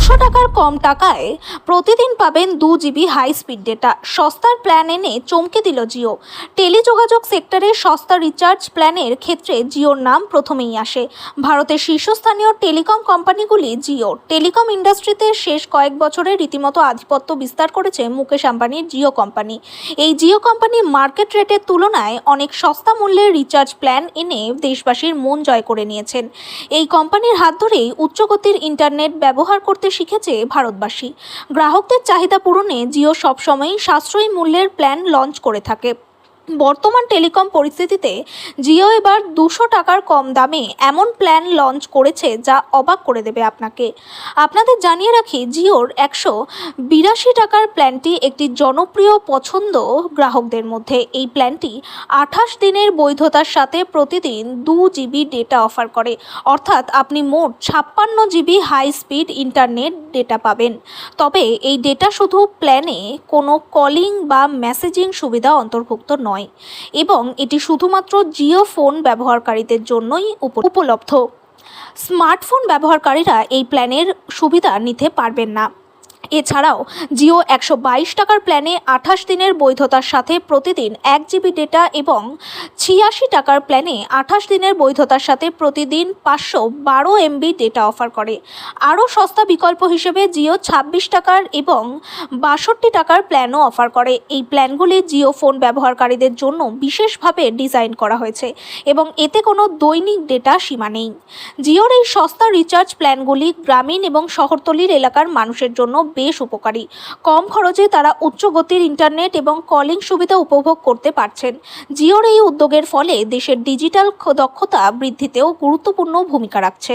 টাকার কম টাকায় প্রতিদিন পাবেন 2 জিবি হাই স্পিড ডেটা। সস্তার প্ল্যান এনে চমকে দিল জিও। টেলিযোগাযোগ সেক্টরে সস্তা রিচার্জ প্ল্যানের ক্ষেত্রে জিওর নাম প্রথমেই আসে। ভারতের শীর্ষস্থানীয় টেলিকম কোম্পানিগুলি জিও। টেলিকম ইন্ডাস্ট্রিতে শেষ কয়েক বছরে রীতিমতো আধিপত্য বিস্তার করেছে মুকেশ আম্বানির জিও কোম্পানি। এই জিও কোম্পানি মার্কেট রেটের তুলনায় অনেক সস্তা মূল্যের রিচার্জ প্ল্যান এনে দেশবাসীর মন জয় করে নিয়েছেন। এই কোম্পানির হাত ধরেই উচ্চগতির ইন্টারনেট ব্যবহার করতে শিখেছে ভারতবাসী। গ্রাহকদের চাহিদা পূরণে জিও সবসময়ই সাশ্রয়ী মূল্যের প্ল্যান লঞ্চ করে থাকে। বর্তমান টেলিকম পরিস্থিতিতে জিও এবার 200 টাকার কম দামে এমন প্ল্যান লঞ্চ করেছে যা অবাক করে দেবে আপনাকে। আপনাদের জানিয়ে রাখি, জিওর 182 টাকার প্ল্যানটি একটি জনপ্রিয় পছন্দ গ্রাহকদের মধ্যে। এই প্ল্যানটি 28 দিনের বৈধতার সাথে প্রতিদিন 2 জিবি ডেটা অফার করে, অর্থাৎ আপনি মোট 56 GB high speed internet data পাবেন। তবে এই ডেটা শুধু প্ল্যানে কোনো কলিং বা মেসেজিং সুবিধা অন্তর্ভুক্ত নয় এবং এটি শুধুমাত্র জিও ফোন ব্যবহারকারীদের জন্যই উপলব্ধ। স্মার্টফোন ব্যবহারকারীরা এই প্ল্যানের সুবিধা নিতে পারবেন না। এছাড়াও জিও 122 টাকার প্ল্যানে 28 দিনের বৈধতার সাথে প্রতিদিন 1 জিবি ডেটা এবং 86 টাকার প্ল্যানে 28 দিনের বৈধতার সাথে প্রতিদিন 512 এমবি ডেটা অফার করে। আরও সস্তা বিকল্প হিসেবে জিও 26 টাকার এবং 62 টাকার প্ল্যানও অফার করে। এই প্ল্যানগুলি জিও ফোন ব্যবহারকারীদের জন্য বিশেষভাবে ডিজাইন করা হয়েছে এবং এতে কোনো দৈনিক ডেটা সীমা নেই। জিওর এই সস্তা রিচার্জ প্ল্যানগুলি গ্রামীণ এবং শহরতলির এলাকার মানুষের জন্য বেশ উপকারী। কম খরচে তারা উচ্চ গতির ইন্টারনেট এবং কলিং সুবিধা উপভোগ করতে পারছেন। জিওর এই উদ্যোগের ফলে দেশের ডিজিটাল দক্ষতা বৃদ্ধিতেও গুরুত্বপূর্ণ ভূমিকা রাখছে।